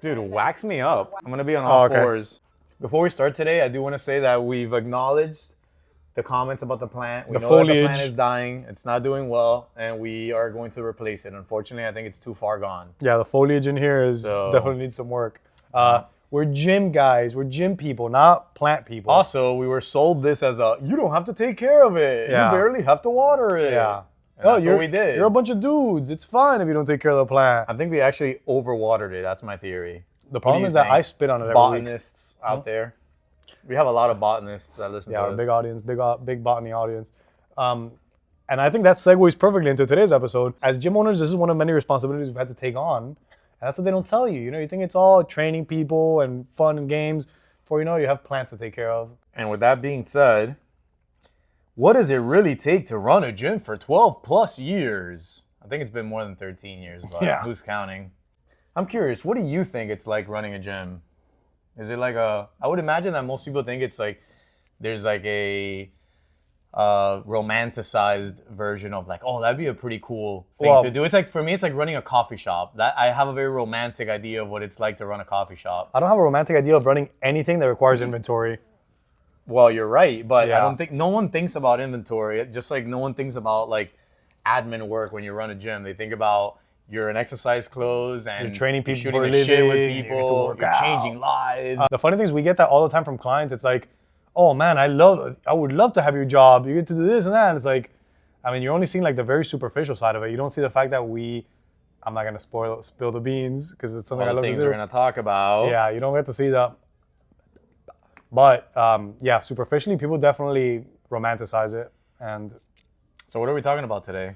Dude, wax me up. I'm gonna be on all fours. Before we start today, I do want to say that we've acknowledged the comments about the plant. We know that the plant is dying. It's not doing well, and we are going to replace it. Unfortunately, I think it's too far gone. Yeah, the foliage in here definitely needs some work. We're gym guys. We're gym people, not plant people. Also, we were sold this as you don't have to take care of it. Yeah. You barely have to water it. Yeah. That's what we did. You're a bunch of dudes. It's fine if you don't take care of the plant. I think we actually overwatered it. That's my theory. The problem is that I spit on it every Botanists out there. We have a lot of botanists that listen to us. Yeah, big audience, big botany audience. And I think that segues perfectly into today's episode. As gym owners, this is one of many responsibilities we've had to take on. And that's what they don't tell you. You know, you think it's all training people and fun and games. Before you know, you have plants to take care of. And with that being said, what does it really take to run a gym for 12 plus years? I think it's been more than 13 years, but who's counting? I'm curious, what do you think it's like running a gym? Is it like I would imagine that most people think it's like, there's like a romanticized version of like, oh, that'd be a pretty cool thing to do. It's like, for me, it's like running a coffee shop. That I have a very romantic idea of what it's like to run a coffee shop. I don't have a romantic idea of running anything that requires inventory. Well, you're right, but I don't think, no one thinks about inventory, just like no one thinks about like admin work when you run a gym. They think about you're in exexercise clothes and you're training people, shooting the shit with people, you're changing lives. The funny thing is we get that all the time from clients. It's like, oh man, I would love to have your job. You get to do this and that. And it's like, I mean, you're only seeing like the very superficial side of it. You don't see the fact that I'm not going to spill the beans because it's something I love to do. Things we're going to talk about. Yeah, you don't get to see that. But yeah, superficially, people definitely romanticize it. And so what are we talking about today?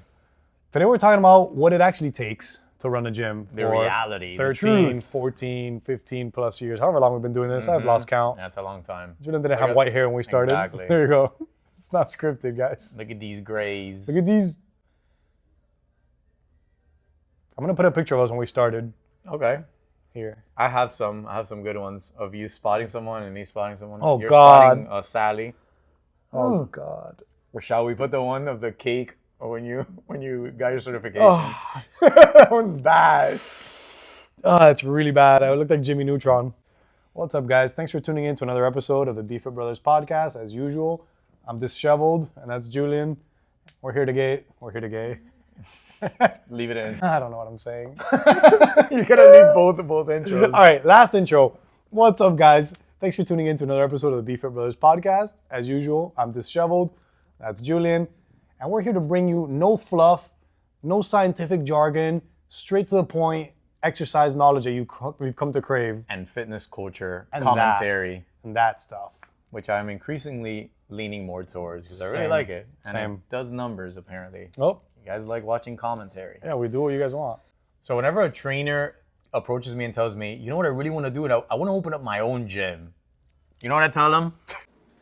Today we're talking about what it actually takes to run a gym. The reality, 13, 14, 15 plus years, however long we've been doing this. I've lost count. That's a long time. Julian didn't have white hair when we started. Exactly. There you go. It's not scripted, guys. Look at these grays. Look at these. I'm going to put a picture of us when we started. Okay. Here. I have some good ones of you spotting someone and me spotting someone. Oh, You're God. spotting Sally. Oh, God. Or shall we put the one of the cake when you got your certification? Oh. That one's bad. Oh, it's really bad. I look like Jimmy Neutron. What's up, guys? Thanks for tuning in to another episode of the Beefit Brothers podcast. As usual, I'm disheveled, and that's Julian. We're here to gay. Leave it in. I don't know what I'm saying. You gotta leave both intros. All right, last intro. What's up, guys? Thanks for tuning in to another episode of the Beefit Brothers podcast. As usual, I'm disheveled. That's Julian. And we're here to bring you no fluff, no scientific jargon, straight to the point, exercise knowledge that we've come to crave. And fitness culture, and commentary. That stuff. Which I'm increasingly leaning more towards because I really like it. And it does numbers, apparently. Oh. You guys like watching commentary. Yeah, we do what you guys want. So whenever a trainer approaches me and tells me, you know what I really want to do? I want to open up my own gym. You know what I tell them?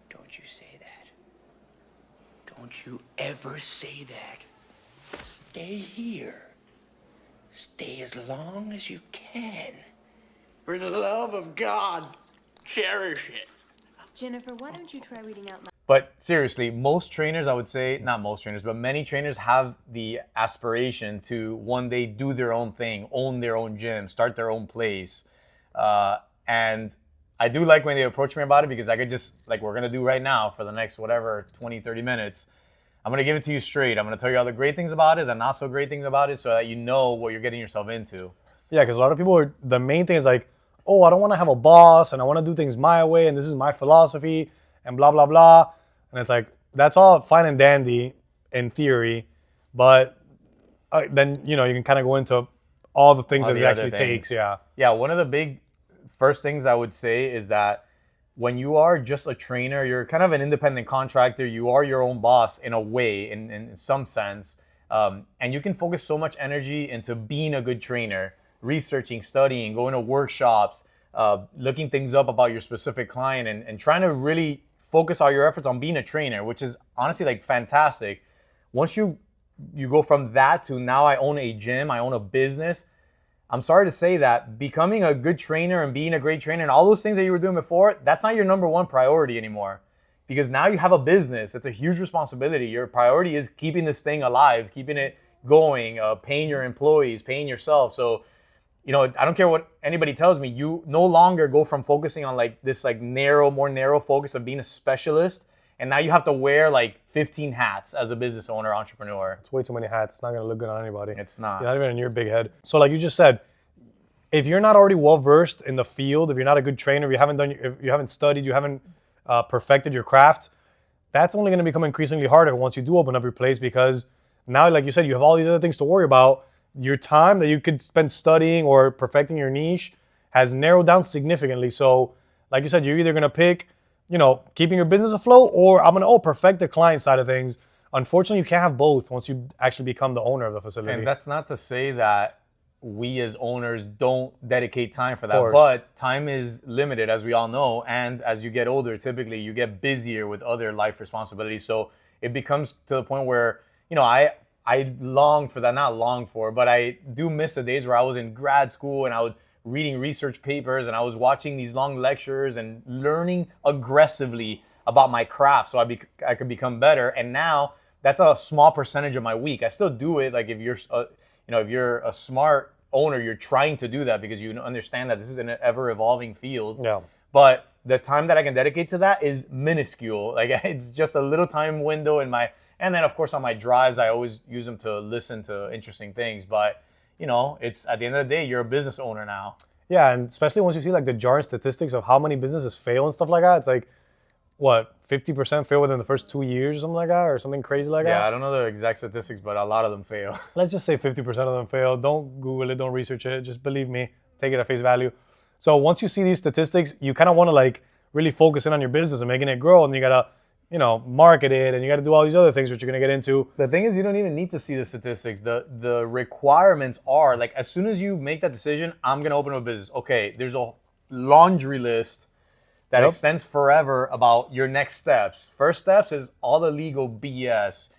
Don't you say that. Don't you ever say that. Stay here. Stay as long as you can. For the love of God, cherish it. Jennifer, why don't you try reading out loud? But seriously, most trainers, I would say, not most trainers, but many trainers have the aspiration to one day do their own thing, own their own gym, start their own place. And I do like when they approach me about it because I could just, like we're going to do right now for the next, 20, 30 minutes, I'm going to give it to you straight. I'm going to tell you all the great things about it, the not so great things about it, so that you know what you're getting yourself into. Yeah, because a lot of people the main thing is like, oh, I don't want to have a boss and I want to do things my way and this is my philosophy and blah, blah, blah. And it's like, that's all fine and dandy in theory, but then, you can kind of go into all the things that it actually takes. Yeah. Yeah, one of the big first things I would say is that when you are just a trainer, you're kind of an independent contractor. You are your own boss in a way, in some sense. And you can focus so much energy into being a good trainer, researching, studying, going to workshops, looking things up about your specific client and trying to really focus all your efforts on being a trainer, which is honestly like fantastic. Once you go from that to now I own a gym, I own a business, I'm sorry to say that becoming a good trainer and being a great trainer and all those things that you were doing before, that's not your number one priority anymore. Because now you have a business. It's a huge responsibility. Your priority is keeping this thing alive, keeping it going, paying your employees, paying yourself. So I don't care what anybody tells me, you no longer go from focusing on like this like more narrow focus of being a specialist, and now you have to wear like 15 hats as a business owner, entrepreneur. It's way too many hats. It's not gonna look good on anybody. It's not. Not even in your big head. So like you just said, if you're not already well versed in the field, if you're not a good trainer, if you haven't studied, you haven't perfected your craft, that's only gonna become increasingly harder once you do open up your place, because now, like you said, you have all these other things to worry about. Your time that you could spend studying or perfecting your niche has narrowed down significantly. So, like you said, you're either gonna pick, keeping your business afloat, or I'm gonna perfect the client side of things. Unfortunately, you can't have both once you actually become the owner of the facility. And that's not to say that we as owners don't dedicate time for that, but time is limited, as we all know. And as you get older, typically you get busier with other life responsibilities. So it becomes to the point where, I long for that, not long for, but I do miss the days where I was in grad school and I was reading research papers and I was watching these long lectures and learning aggressively about my craft so I could become better. And now that's a small percentage of my week. I still do it. Like if you're a smart owner, you're trying to do that because you understand that this is an ever evolving field. Yeah. But the time that I can dedicate to that is minuscule. Like it's just a little time window and then of course on my drives, I always use them to listen to interesting things. But it's at the end of the day, you're a business owner now. Yeah, and especially once you see like the jarring statistics of how many businesses fail and stuff like that, it's like, what, 50% fail within the first 2 years or something like that, or something crazy like that? Yeah, I don't know the exact statistics, but a lot of them fail. Let's just say 50% of them fail. Don't Google it, don't research it, just believe me, take it at face value. So once you see these statistics, you kind of want to like really focus in on your business and making it grow, and you gotta market it, and you got to do all these other things which you're going to get into. The thing is, you don't even need to see the statistics. The requirements are like, as soon as you make that decision, I'm going to open up a business. Okay, there's a laundry list that extends forever about your next steps. First steps is all the legal BS,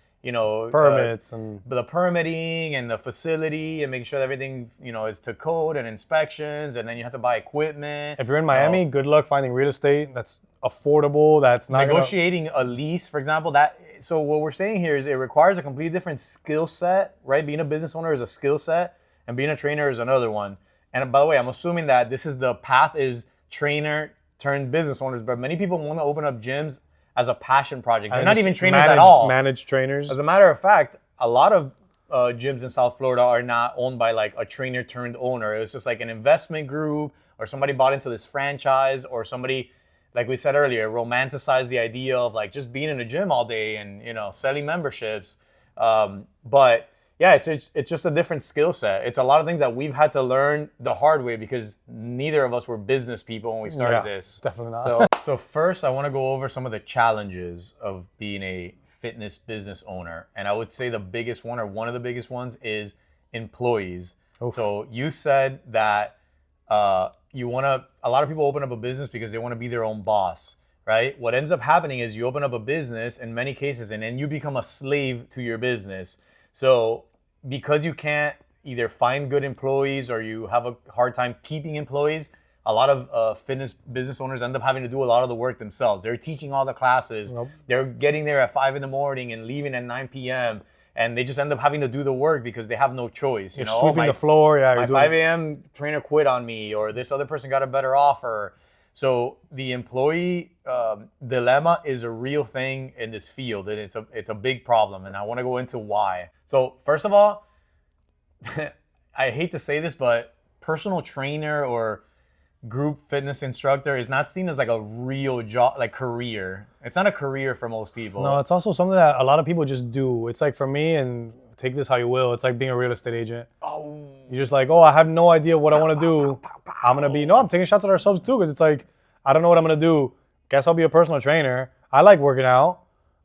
permits and the permitting and the facility and making sure that everything, is to code and inspections. And then you have to buy equipment. If you're in Miami, good luck finding real estate that's affordable, that's not negotiating a lease, for example. So what we're saying here is it requires a completely different skill set, right? Being a business owner is a skill set, and being a trainer is another one. And by the way, I'm assuming that this is the path is trainer turned business owners, but many people want to open up gyms as a passion project. They're not even trainers at all. Managed trainers. As a matter of fact, a lot of gyms in South Florida are not owned by like a trainer turned owner. It's just like an investment group, or somebody bought into this franchise, or somebody, like we said earlier, romanticized the idea of like just being in a gym all day and selling memberships. But yeah, it's just a different skill set. It's a lot of things that we've had to learn the hard way because neither of us were business people when we started this. Definitely not. So first, I want to go over some of the challenges of being a fitness business owner. And I would say the biggest one, or one of the biggest ones, is employees. Oof. So you said that a lot of people open up a business because they want to be their own boss, right? What ends up happening is you open up a business in many cases, and then you become a slave to your business. So because you can't either find good employees or you have a hard time keeping employees, a lot of fitness business owners end up having to do a lot of the work themselves. They're teaching all the classes. Nope. They're getting there at 5 a.m. and leaving at 9 p.m. And they just end up having to do the work because they have no choice. You're sweeping the floor. Yeah, my 5 a.m. trainer quit on me, or this other person got a better offer. So the employee dilemma is a real thing in this field, and it's a big problem, and I want to go into why. So first of all, I hate to say this, but personal trainer or group fitness instructor is not seen as like a real job, like career. It's not a career for most people. No, it's also something that a lot of people just do. It's like for me, and take this how you will, it's like being a real estate agent. Oh. You're just like, I have no idea what I want to do. I'm taking shots at ourselves too, because it's like, I don't know what I'm going to do. Guess I'll be a personal trainer. I like working out.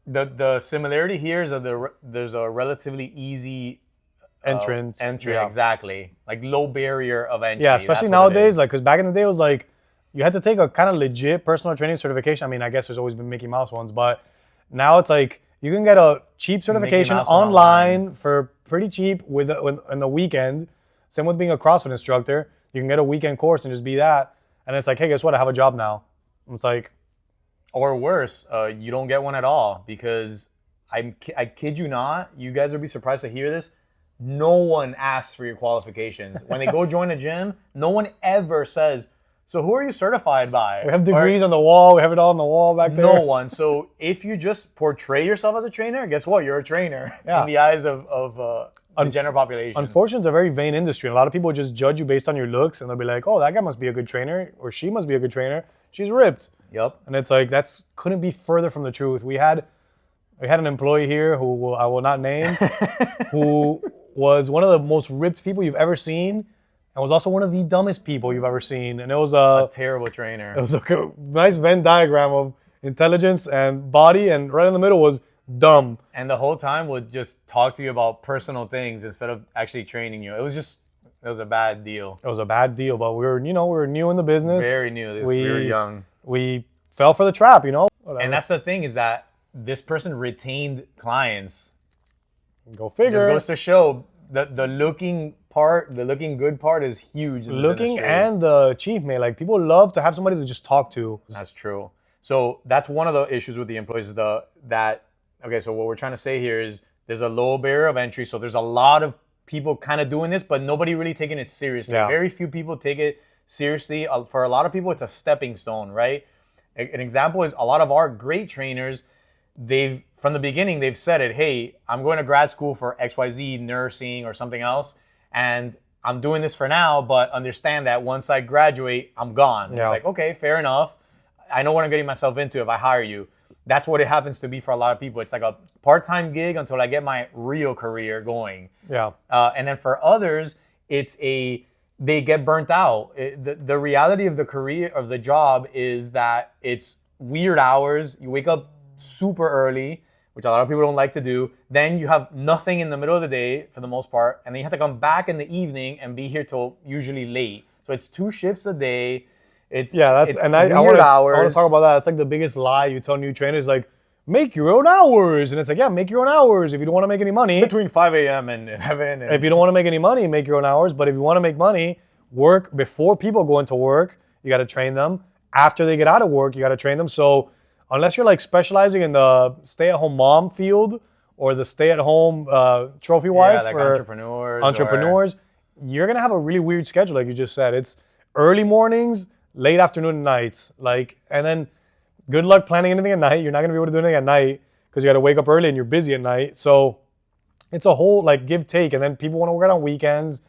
The similarity here is that there's a relatively easy entry, yeah. Exactly. Like low barrier of entry. Yeah, especially nowadays, like, because back in the day it was like, you had to take a kind of legit personal training certification. I mean, I guess there's always been Mickey Mouse ones, but now it's like, you can get a cheap certification online for pretty cheap in the weekend. Same with being a CrossFit instructor. You can get a weekend course and just be that. And it's like, hey, guess what? I have a job now. It's like... Or worse, you don't get one at all, because I kid you not, you guys would be surprised to hear this, no one asks for your qualifications. When they go join a gym, no one ever says, so who are you certified by? We have degrees on the wall. We have it all on the wall back there. No one. So if you just portray yourself as a trainer, guess what? You're a trainer in the eyes of the general population. Unfortunately, it's a very vain industry. And a lot of people just judge you based on your looks, and they'll be like, "Oh, that guy must be a good trainer, or she must be a good trainer. She's ripped." Yep. And it's like couldn't be further from the truth. We had an employee here who I will not name, who was one of the most ripped people you've ever seen, and was also one of the dumbest people you've ever seen. And it was a terrible trainer. It was a nice Venn diagram of intelligence and body, and right in the middle was dumb. And the whole time would just talk to you about personal things instead of actually training you. It was a bad deal. It was a bad deal, but we were new in the business. Very new. We were young. We fell for the trap, Whatever. And that's the thing, is that this person retained clients. Go figure. Just goes to show the looking good part is huge in this looking industry. And the chief, man. Like, people love to have somebody to just talk to. That's true. So that's one of the issues with the employees is so what we're trying to say here is there's a low barrier of entry. So there's a lot of people kind of doing this, but nobody really taking it seriously. Yeah. Very few people take it seriously. For a lot of people, it's a stepping stone, right? An example is a lot of our great trainers, from the beginning, they've said it, hey, I'm going to grad school for XYZ, nursing or something else, and I'm doing this for now, but understand that once I graduate, I'm gone. Yeah. It's like, okay, fair enough. I know what I'm getting myself into if I hire you. That's what it happens to be for a lot of people. It's like a part-time gig until I get my real career going. Yeah. And then for others, they get burnt out. The reality of the career, of the job, is that it's weird hours. You wake up super early, which a lot of people don't like to do. Then you have nothing in the middle of the day for the most part. And then you have to come back in the evening and be here till usually late. So it's 2 shifts a day. I want to talk about that. It's like the biggest lie you tell new trainers, like, make your own hours. And it's like, yeah, make your own hours if you don't want to make any money. Between 5 a.m. and 11. If you don't want to make any money, make your own hours. But if you want to make money, work before people go into work. You got to train them. After they get out of work, you got to train them. So unless you're like specializing in the stay-at-home mom field or the stay-at-home trophy wife, like or entrepreneurs, you're going to have a really weird schedule, like you just said. It's early mornings, late afternoon, and nights. And then good luck planning anything at night. You're not going to be able to do anything at night because you got to wake up early and you're busy at night. So it's a whole like give take. And then people want to work out on weekends.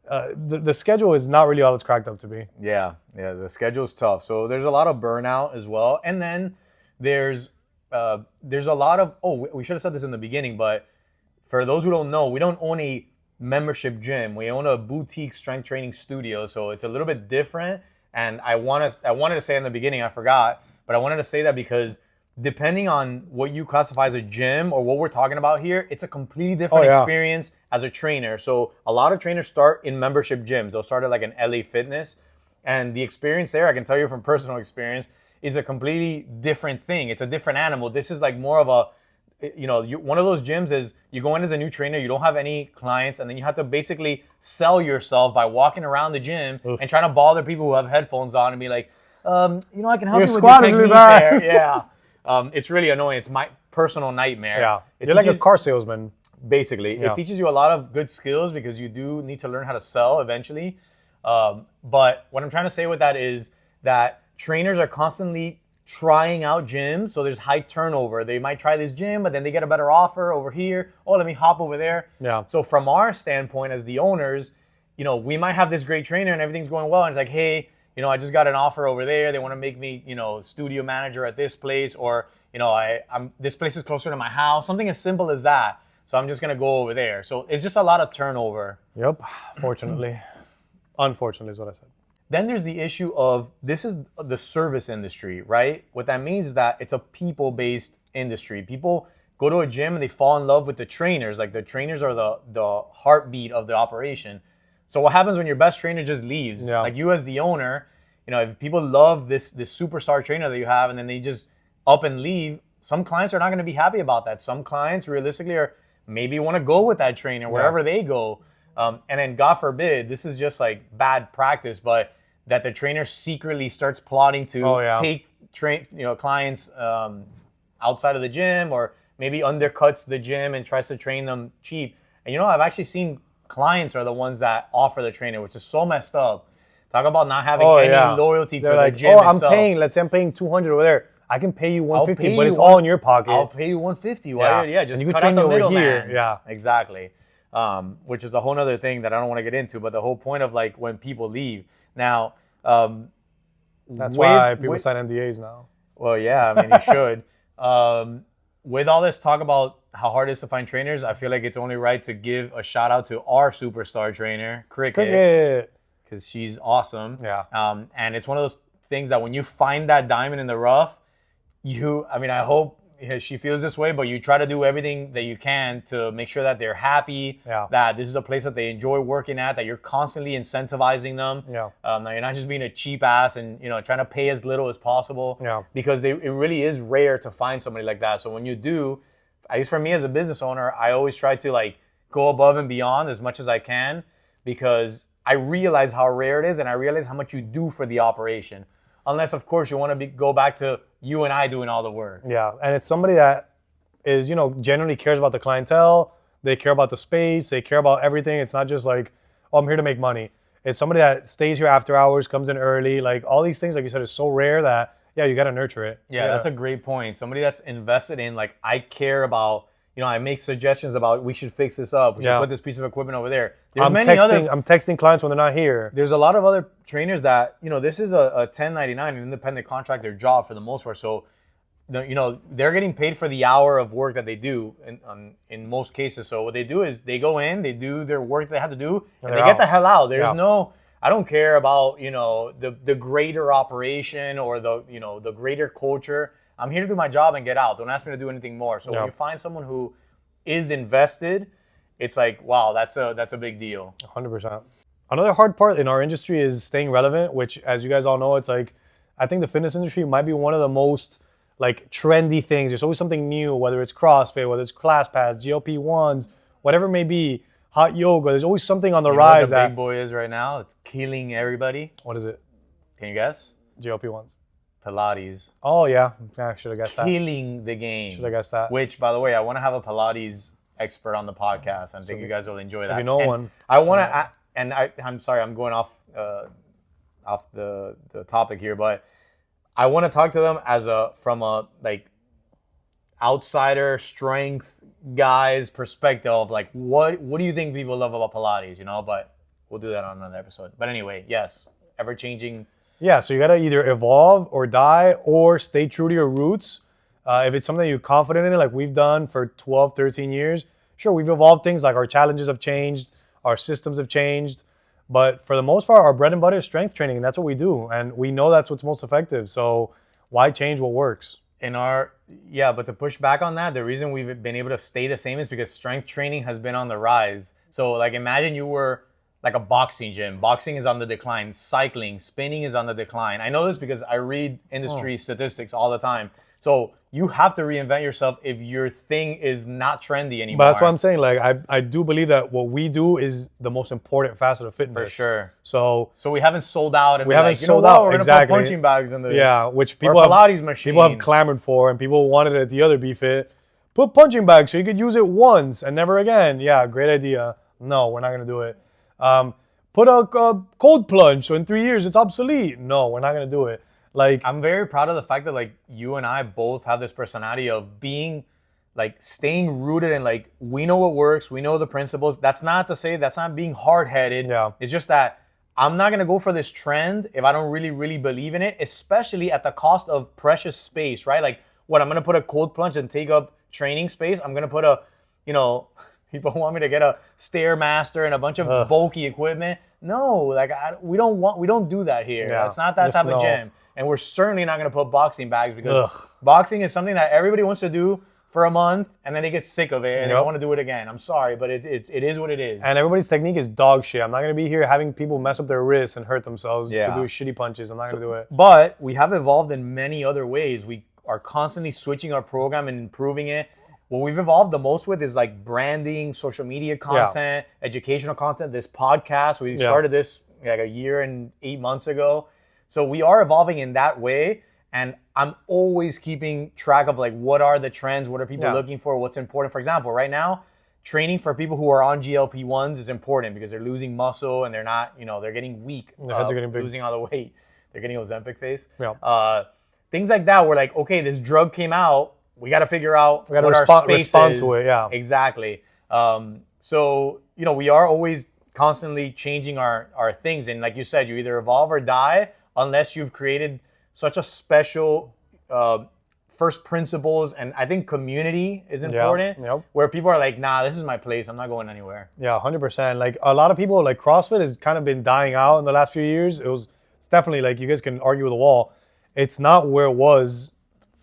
The schedule is not really all it's cracked up to be. Yeah, the schedule's tough. So there's a lot of burnout as well. And then there's a lot of, we should have said this in the beginning, but for those who don't know, we don't own a membership gym. We own a boutique strength training studio. So it's a little bit different. And I wanted to say in the beginning, I forgot, but I wanted to say that because depending on what you classify as a gym or what we're talking about here, it's a completely different experience as a trainer. So a lot of trainers start in membership gyms. They'll start at like an LA Fitness. And the experience there, I can tell you from personal experience, is a completely different thing. It's a different animal. This is like more of a, one of those gyms is you go in as a new trainer, you don't have any clients, and then you have to basically sell yourself by walking around the gym and trying to bother people who have headphones on and be like, I can help you with your technique there. Yeah. It's really annoying. It's my personal nightmare. Yeah. You're like a car salesman. Basically. Yeah. It teaches you a lot of good skills because you do need to learn how to sell eventually. But what I'm trying to say with that is that trainers are constantly trying out gyms, so there's high turnover. They might try this gym, but then they get a better offer over here. Oh, let me hop over there. Yeah. So from our standpoint as the owners, we might have this great trainer and everything's going well, and it's like, hey, I just got an offer over there. They want to make me, studio manager at this place, or this place is closer to my house. Something as simple as that. So I'm just gonna go over there. So it's just a lot of turnover. Yep. Fortunately, unfortunately is what I said. Then there's the issue of this is the service industry, right? What that means is that it's a people-based industry. People go to a gym and they fall in love with the trainers. Like the trainers are the heartbeat of the operation. So what happens when your best trainer just leaves? Yeah. Like you as the owner, if people love this superstar trainer that you have and then they just up and leave, some clients are not going to be happy about that. Some clients realistically are maybe want to go with that trainer wherever they go. And then God forbid, this is just like bad practice, but that the trainer secretly starts plotting to take clients outside of the gym, or maybe undercuts the gym and tries to train them cheap. And I've actually seen clients are the ones that offer the trainer, which is so messed up. Talk about not having any loyalty to the gym I'm itself. paying, let's say I'm paying 200 over there. I can pay you 150, pay but you it's all in your pocket. I'll pay you 150. Just And you can cut train out the me over here. middleman. Yeah. Exactly. Which is a whole other thing that I don't want to get into, but the whole point of like when people leave. Now, that's why people sign NDAs now. Well, yeah, I mean, you should. With all this talk about how hard it is to find trainers, I feel like it's only right to give a shout out to our superstar trainer, Cricket. Because she's awesome. Yeah. And it's one of those things that when you find that diamond in the rough, I hope she feels this way, but you try to do everything that you can to make sure that they're happy, that this is a place that they enjoy working at, that you're constantly incentivizing them. Yeah. That you're not just being a cheap ass and, trying to pay as little as possible. Yeah. Because it really is rare to find somebody like that. So when you do, at least for me as a business owner, I always try to like go above and beyond as much as I can, because I realize how rare it is and I realize how much you do for the operation. Unless, of course, you want to go back to you and I doing all the work. Yeah, and it's somebody that is, generally cares about the clientele. They care about the space. They care about everything. It's not just like, oh, I'm here to make money. It's somebody that stays here after hours, comes in early. Like all these things, like you said, is so rare that, you got to nurture it. Yeah, that's a great point. Somebody that's invested in, like, I care about, I make suggestions about we should fix this up. We should put this piece of equipment over there. I'm texting clients when they're not here. There's a lot of other trainers that, this is a 1099, an independent contractor job for the most part. So, they're getting paid for the hour of work that they do in most cases. So what they do is they go in, they do their work they have to do, and they get the hell out. There's I don't care about, the greater operation or the greater culture. I'm here to do my job and get out. Don't ask me to do anything more. So when you find someone who is invested, it's like, wow, that's a big deal. 100%. Another hard part in our industry is staying relevant, which, as you guys all know, it's like, I think the fitness industry might be one of the most like trendy things. There's always something new, whether it's CrossFit, whether it's ClassPass, GLP-1s, whatever it may be, hot yoga. There's always something on the rise. What the big boy is right now? It's killing everybody. What is it? Can you guess? GLP-1s. Pilates. Oh, yeah. I should have guessed that. Killing the game. Should have guessed that. Which, by the way, I want to have a Pilates expert on the podcast. I think you guys will enjoy that. If you know one. I want to, I'm sorry, I'm going off the topic here, but I want to talk to them from a like outsider strength guy's perspective of like what do you think people love about Pilates, but we'll do that on another episode. But anyway, yes, ever changing. Yeah, so you got to either evolve or die or stay true to your roots. If it's something you're confident in, like we've done for 12, 13 years, sure, we've evolved things, like our challenges have changed, our systems have changed. But for the most part, our bread and butter is strength training, and that's what we do. And we know that's what's most effective. So why change what works? But to push back on that, the reason we've been able to stay the same is because strength training has been on the rise. So like imagine you were like a boxing gym. Boxing is on the decline. Cycling, spinning is on the decline. I know this because I read industry statistics all the time. So you have to reinvent yourself if your thing is not trendy anymore. But that's what I'm saying. Like I do believe that what we do is the most important facet of fitness. For sure. So we haven't sold out. And we haven't sold out. We're exactly. Gonna put punching bags in the which people have, Pilates machine. People have clamored for, and people wanted it at the other BFit. Put punching bags so you could use it once and never again. Yeah, great idea. No, we're not gonna do it. Put a cold plunge so in 3 years it's obsolete. No, we're not gonna do it. Like, I'm very proud of the fact that like you and I both have this personality of being like staying rooted in like we know what works, we know the principles. That's not to say that's not being hard-headed. Yeah. It's just that I'm not gonna go for this trend if I don't really, really believe in it, especially at the cost of precious space, right? Like what, I'm gonna put a cold plunge and take up training space. I'm gonna put people want me to get a Stairmaster and a bunch of bulky equipment. No, like we don't do that here. Yeah. It's not that type of gym. And we're certainly not going to put boxing bags because boxing is something that everybody wants to do for a month and then they get sick of it and they don't want to do it again. I'm sorry, but it is what it is. And everybody's technique is dog shit. I'm not going to be here having people mess up their wrists and hurt themselves to do shitty punches. I'm not going to do it. But we have evolved in many other ways. We are constantly switching our program and improving it. What we've evolved the most with is like branding, social media content, educational content. This podcast, we started this like a year and 8 months ago. So we are evolving in that way, and I'm always keeping track of like what are the trends, what are people looking for, what's important. For example, right now, training for people who are on GLP-1s is important because they're losing muscle and they're not, they're getting weak. Their heads are getting big. Losing all the weight. They're getting Ozempic face. Yeah. Things like that. We're like, okay, this drug came out. We got to figure out We got to what our space respond is. to it. Yeah. Exactly. So, we are always constantly changing our things. And like you said, you either evolve or die unless you've created such a special first principles. And I think community is important where people are like, nah, this is my place. I'm not going anywhere. Yeah, 100%. Like a lot of people, like CrossFit has kind of been dying out in the last few years. It's definitely like you guys can argue with the wall. It's not where it was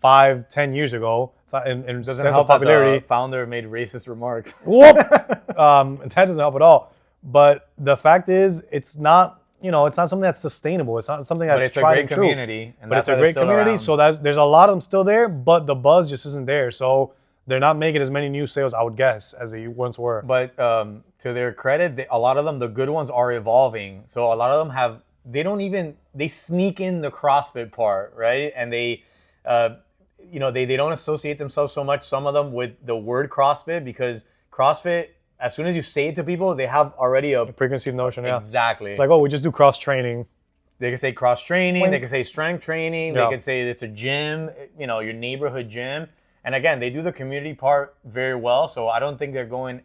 5-10 years ago. It's not in Doesn't sense help of popularity. that the founder made racist remarks. Whoop! That doesn't help at all. But the fact is, it's not something that's sustainable. It's not something that's But it's a tried great and true. community. And But that's it's a why they're great still community. around. So there's a lot of them still there, but the buzz just isn't there. So they're not making as many new sales, I would guess, as they once were. But to their credit, a lot of them, the good ones, are evolving. So a lot of them they sneak in the CrossFit part, right? And they don't associate themselves so much, some of them, with the word CrossFit, because CrossFit, as soon as you say it to people, they have already a Preconceived notion, yeah. Exactly. It's like, oh, we just do cross training. They can say cross training, Wink. they can say strength training, Yeah. they can say it's a gym, your neighborhood gym. And again, they do the community part very well. So I don't think they're going,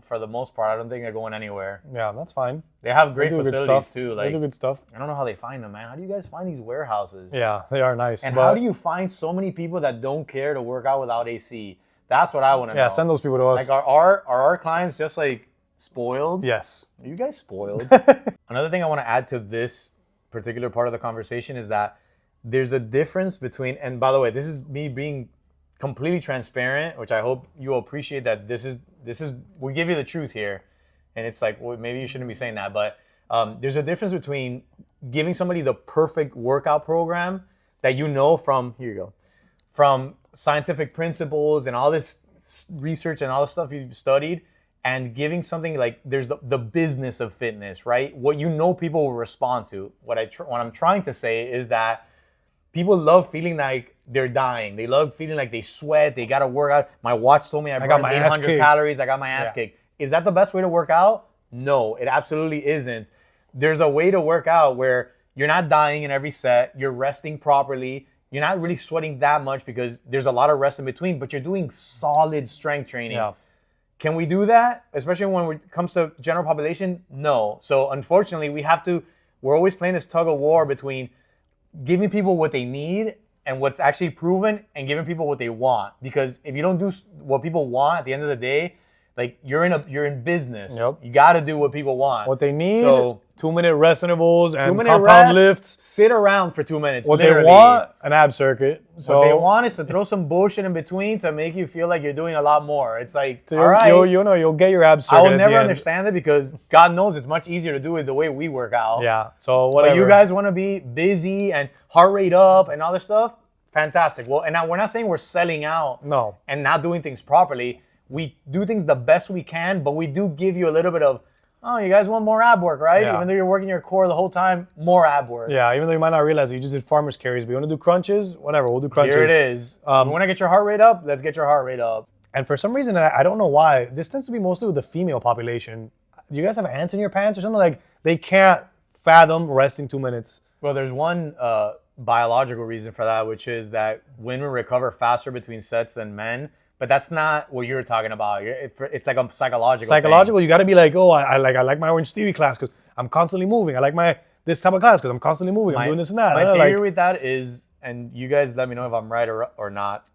for the most part, I don't think they're going anywhere. Yeah, that's fine. They have great They do good facilities stuff. too. They Like, do good stuff. I don't know how they find them, man. How do you guys find these warehouses? Yeah, they are nice. And but how do you find so many people that don't care to work out without AC? That's what I want to know. Yeah, send those people to us. Like, are our clients just like spoiled? Yes. Are you guys spoiled? Another thing I want to add to this particular part of the conversation is that there's a difference between, and by the way, this is me being completely transparent, which I hope you appreciate, that this is we give you the truth here. And it's like, well, maybe you shouldn't be saying that, but there's a difference between giving somebody the perfect workout program that from scientific principles and all this research and all the stuff you've studied, and giving something like, there's the business of fitness, right? What people will respond to. What I'm trying to say is that people love feeling like they're dying. They love feeling like they sweat. They got to work out. My watch told me I got burned my ass 800 kicked. calories. I got my ass kicked. Is that the best way to work out? No, it absolutely isn't. There's a way to work out where you're not dying in every set. You're resting properly. You're not really sweating that much because there's a lot of rest in between, but you're doing solid strength training. Yeah. Can we do that? Especially when it comes to general population? No. So unfortunately, we're always playing this tug of war between giving people what they need and what's actually proven, and giving people what they want. Because if you don't do what people want, at the end of the day, like, you're in business. Yep. You got to do what people want. What they need, So 2-minute rest intervals and 2-minute compound rest, lifts. sit around for 2 minutes. What literally. they want, an ab circuit. So What they want is to throw some bullshit in between to make you feel like you're doing a lot more. It's like, so all right. you'll get your ab circuit. I will at the never end. understand it because God knows it's much easier to do it the way we work out. Yeah. So whatever. But you guys want to be busy and heart rate up and all this stuff? Fantastic. Well, and now we're not saying we're selling out No. and not doing things properly. We do things the best we can, but we do give you a little bit of, oh, you guys want more ab work, right? Yeah. Even though you're working your core the whole time, more ab work. Yeah, even though you might not realize it, you just did farmer's carries, but you want to do crunches? Whatever, we'll do crunches. Here it is. You want to get your heart rate up? Let's get your heart rate up. And for some reason, I don't know why, this tends to be mostly with the female population. Do you guys have ants in your pants or something? Like, they can't fathom resting 2 minutes. Well, there's one biological reason for that, which is that women recover faster between sets than men. But that's not what you're talking about. It's like a psychological Psychological, thing. you got to be like, oh, I like my Orange Theory class because I'm constantly moving. I like this type of class because I'm constantly moving. I'm doing this and that. My Like, theory with that is, and you guys let me know if I'm right or not.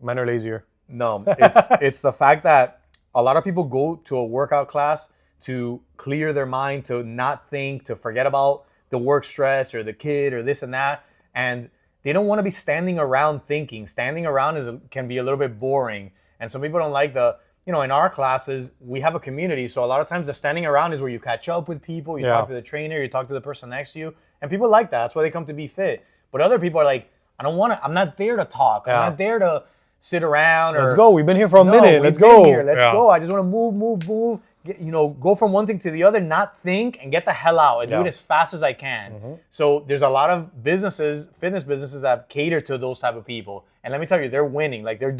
men are lazier. No, it's the fact that a lot of people go to a workout class to clear their mind, to not think, to forget about the work stress or the kid or this and that. And they don't want to be standing around thinking. Standing around can be a little bit boring. And some people don't like in our classes, we have a community. So a lot of times the standing around is where you catch up with people. You talk to the trainer, you talk to the person next to you. And people like that. That's why they come to be fit. But other people are like, I'm not there to talk. Yeah. I'm not there to sit around. Let's go. We've been here for a minute. we've Let's been go. here. Let's Yeah. go. I just want to move. Go from one thing to the other, not think, and get the hell out and do it as fast as I can. So there's a lot of fitness businesses that cater to those type of people. And let me tell you, they're winning. Like they're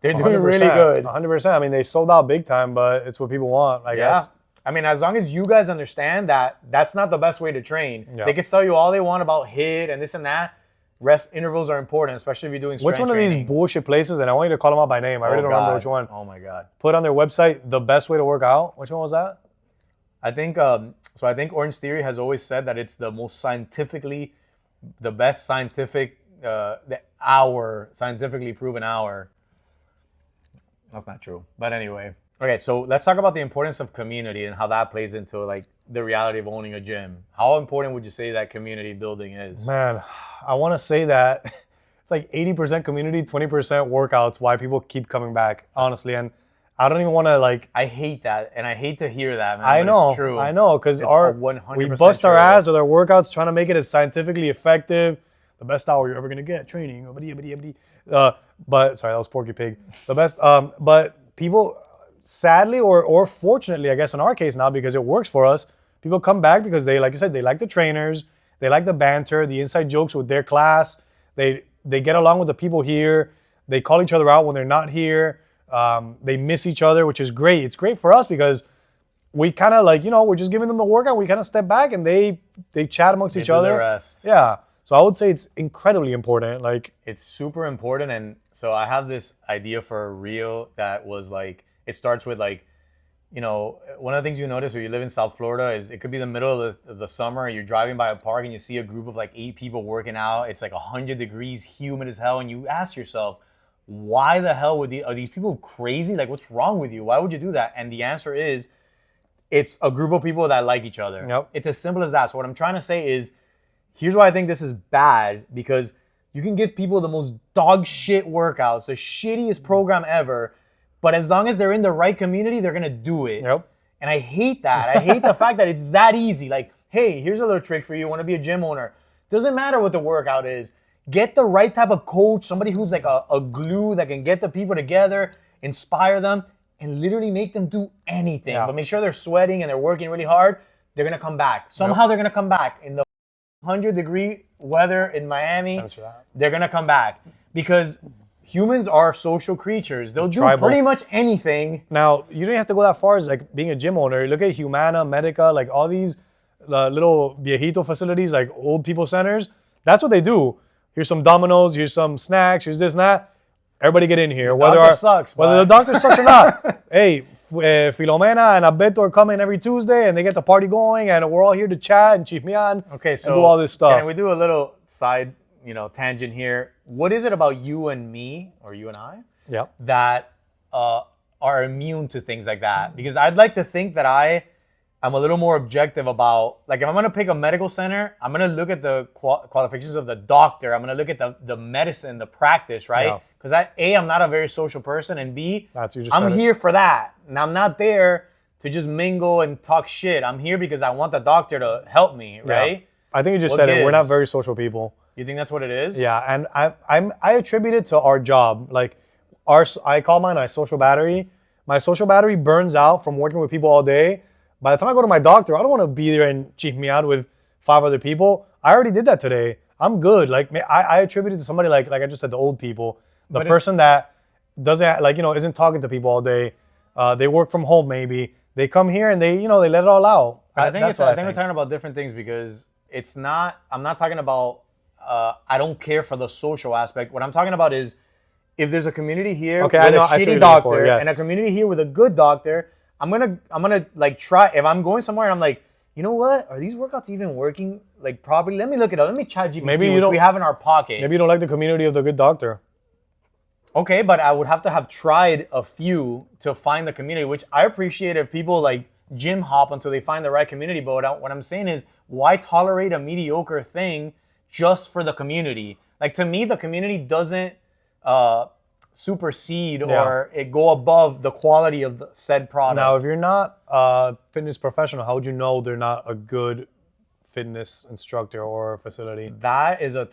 They're doing really good. 100%. I mean, they sold out big time, but it's what people want, I guess. I mean, as long as you guys understand that that's not the best way to train. Yeah. They can tell you all they want about HIIT and this and that. Rest intervals are important, especially if you're doing strength Which one of training. these bullshit places, and I want you to call them out by name. I really don't remember which one. Oh my God. Put on their website the best way to work out. Which one was that? I think I think Orange Theory has always said that it's the best scientifically proven hour. That's not true. But anyway. Okay, so let's talk about the importance of community and how that plays into like the reality of owning a gym. How important would you say that community building is? Man, I want to say that it's like 80% community, 20% workouts, why people keep coming back, honestly. And I don't even want to like... I hate that, and I hate to hear that, man. I know, it's true. I know, because we 100% bust our true. ass with our workouts trying to make it as scientifically effective, the best hour you're ever going to get, training. But, sorry, that was Porky Pig. The best, but people... Sadly or fortunately, I guess in our case now, because it works for us, people come back because they, like you said, they like the trainers, they like the banter, the inside jokes with their class. They get along with the people here. They call each other out when they're not here. They miss each other, which is great. It's great for us because we kind of like, we're just giving them the workout. We kind of step back and they chat amongst each other. The rest. Yeah. So I would say it's incredibly important. Like, it's super important. And so I have this idea for a reel that was like, it starts with like, one of the things you notice when you live in South Florida is it could be the middle of the summer and you're driving by a park and you see a group of like 8 people working out. It's like 100 degrees, humid as hell. And you ask yourself, why the hell are these people crazy? Like, what's wrong with you? Why would you do that? And the answer is, it's a group of people that like each other. Yep. It's as simple as that. So what I'm trying to say is, here's why I think this is bad, because you can give people the most dog shit workouts, the shittiest program ever, but as long as they're in the right community, they're gonna do it. Yep. And I hate that. I hate the fact that it's that easy. Like, hey, here's a little trick for you. Want to be a gym owner? Doesn't matter what the workout is. Get the right type of coach, somebody who's like a glue that can get the people together, inspire them, and literally make them do anything. Yeah. But make sure they're sweating and they're working really hard. They're gonna come back. Somehow they're gonna come back. In the 100-degree weather in Miami, they're gonna come back. Because humans are social creatures. They'll do pretty much anything. Now, you don't have to go that far as like being a gym owner. Look at Humana, Medica, like all these little viejito facilities, like old people centers. That's what they do. Here's some Dominoes, here's some snacks, here's this and that. Everybody get in here. Whether the doctor sucks or not. Hey, Filomena and Alberto are coming every Tuesday and they get the party going and we're all here to chat and chismear and do all this stuff. Can we do a little side tangent here? What is it about you and me, or you and I, that are immune to things like that? Because I'd like to think that I'm a little more objective about, like, if I'm going to pick a medical center, I'm going to look at the qualifications of the doctor. I'm going to look at the medicine, the practice, right? Because I'm not a very social person, and B, I'm here for that. And I'm not there to just mingle and talk shit. I'm here because I want the doctor to help me, right? Yeah. I think you just said it. We're not very social people. You think that's what it is? Yeah, and I attribute it to our job. Like, I call mine my social battery. My social battery burns out from working with people all day. By the time I go to my doctor, I don't want to be there and chismear with 5 other people. I already did that today. I'm good. Like, I attribute it to somebody like I just said, the old people, the person that doesn't isn't talking to people all day. They work from home maybe. They come here and they let it all out. I think we're talking about different things, because it's not. I'm not talking about. I don't care for the social aspect. What I'm talking about is, if there's a community here with a shitty doctor and a community here with a good doctor, I'm gonna like try. If I'm going somewhere and I'm like, you know what? Are these workouts even working like properly? Let me look it up. Let me chat GPT, which we have in our pocket. Maybe you don't like the community of the good doctor. Okay, but I would have to have tried a few to find the community, which I appreciate if people like gym hop until they find the right community. But what I'm saying is, why tolerate a mediocre thing just for the community? Like, to me, the community doesn't supersede or it go above the quality of the said product. Now, if you're not a fitness professional, how would you know they're not a good fitness instructor or facility? That is a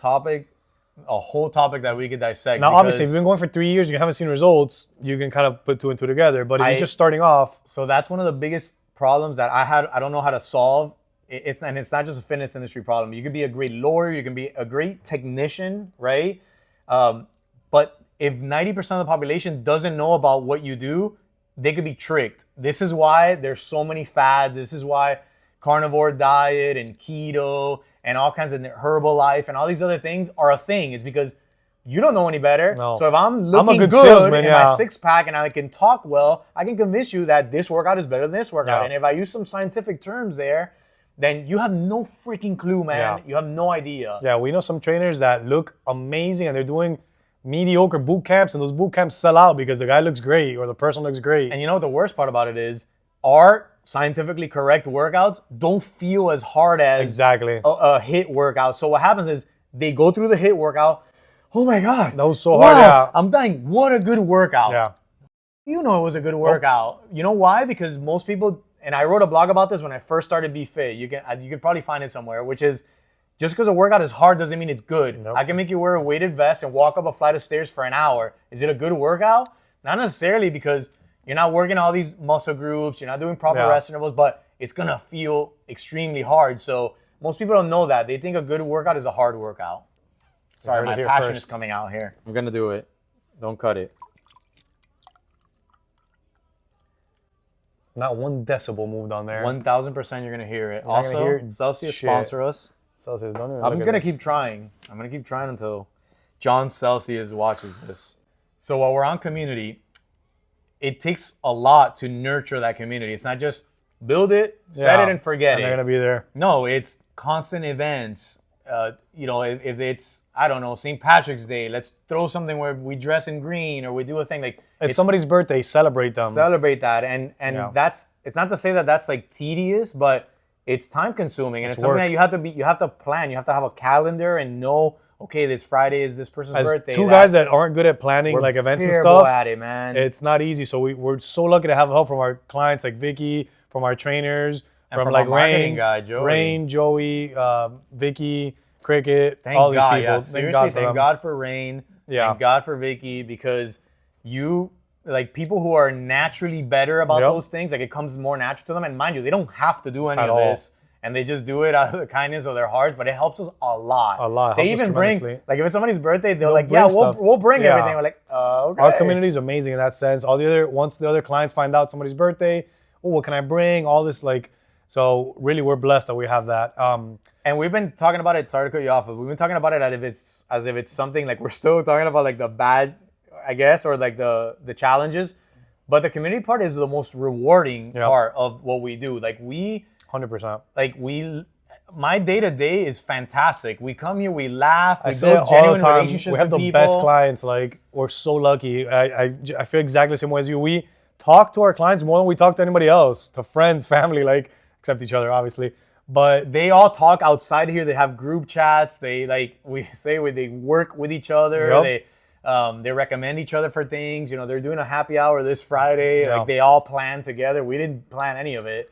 whole topic that we could dissect. Now, obviously, if you've been going for 3 years and you haven't seen results, you can kind of put 2 and 2 together. But if you're just starting off... So that's one of the biggest problems that I don't know how to solve. It's not just a fitness industry problem. You could be a great lawyer. You can be a great technician, right? But if 90% of the population doesn't know about what you do, they could be tricked. This is why there's so many fads. This is why carnivore diet and keto and all kinds of Herbalife and all these other things are a thing. It's because you don't know any better. No. So if I'm looking good good salesman, in my six pack and I can talk well, I can convince you that this workout is better than this workout. Yeah. And if I use some scientific terms there, then you have no freaking clue, man. Yeah. You have no idea. Yeah, we know some trainers that look amazing and they're doing mediocre boot camps, and those boot camps sell out because the guy looks great or the person looks great. And you know what the worst part about it is? Our scientifically correct workouts don't feel as hard as Exactly. a HIIT workout. So what happens is they go through the HIIT workout. Oh my God. That was so wow, hard, yeah. I'm dying. What a good workout. Yeah. You know it was a good workout. You know why? Because most people, and I wrote a blog about this when I first started Be Fit. You can probably find it somewhere, which is just because a workout is hard doesn't mean it's good. Nope. I can make you wear a weighted vest and walk up a flight of stairs for an hour. Is it a good workout? Not necessarily, because you're not working all these muscle groups, you're not doing proper rest intervals, but it's gonna feel extremely hard. So most people don't know that. They think a good workout is a hard workout. Sorry, my passion is coming out here. I'm gonna do it. Don't cut it. Not 1 decibel moved on there. 1,000% you're gonna hear it. You're not gonna Also, hear Celsius shit. sponsor us. Celsius, don't even I'm look at gonna this. keep trying. I'm gonna keep trying until John Celsius watches this. So while we're on community, it takes a lot to nurture that community. It's not just build it, set it, and forget and it. they're gonna be there. No, it's constant events. You know, if it's, I don't know, St. Patrick's Day, let's throw something where we dress in green or we do a thing like It's somebody's birthday, celebrate them. celebrate that. And Yeah. it's not to say that that's like tedious, but it's time consuming, and it's something work. that you have to plan. You have to have a calendar and know, okay, this Friday is this person's As birthday. two guys that aren't good at planning we're like events and terrible stuff, at it, man. it's not easy. So we're so lucky to have help from our clients like Vicky, from our trainers, And from like our marketing Rain, guy, Joey. Rain, Joey, Vicky, Cricket, Thank all these God, people. yeah. Thank Seriously, God for thank them. God for Rain. Yeah. Thank God for Vicky, because you, like, people who are naturally better about Yep. those things, like, it comes more natural to them. And mind you, they don't have to do any At of all. this. And they just do it out of the kindness of their hearts, but it helps us a lot. A lot. They Helps us even bring, tremendously. like, if it's somebody's birthday, they're like, bring yeah, stuff. we'll bring Yeah. everything. We're like, okay. Our community is amazing in that sense. Once the other clients find out somebody's birthday, oh, what can I bring? All this, like, so really we're blessed that we have that. And we've been talking about it. Sorry to cut you off, but we've been talking about it as if it's something like we're still talking about like the bad, I guess, or like the challenges. But the community part is the most rewarding Yep. part of what we do. Like 100%. my day to day is fantastic. We come here, we laugh, I we say it build all genuine the time. relationships We have with the people. best clients. Like, we're so lucky. I feel exactly the same way as you. We talk to our clients more than we talk to anybody else, to friends, family, like, except each other, obviously. But They all talk outside here. They have group chats. They they work with each other. Yep. They recommend each other for things. You know, they're doing a happy hour this Friday. Yeah. Like they all plan together. We didn't plan any of it.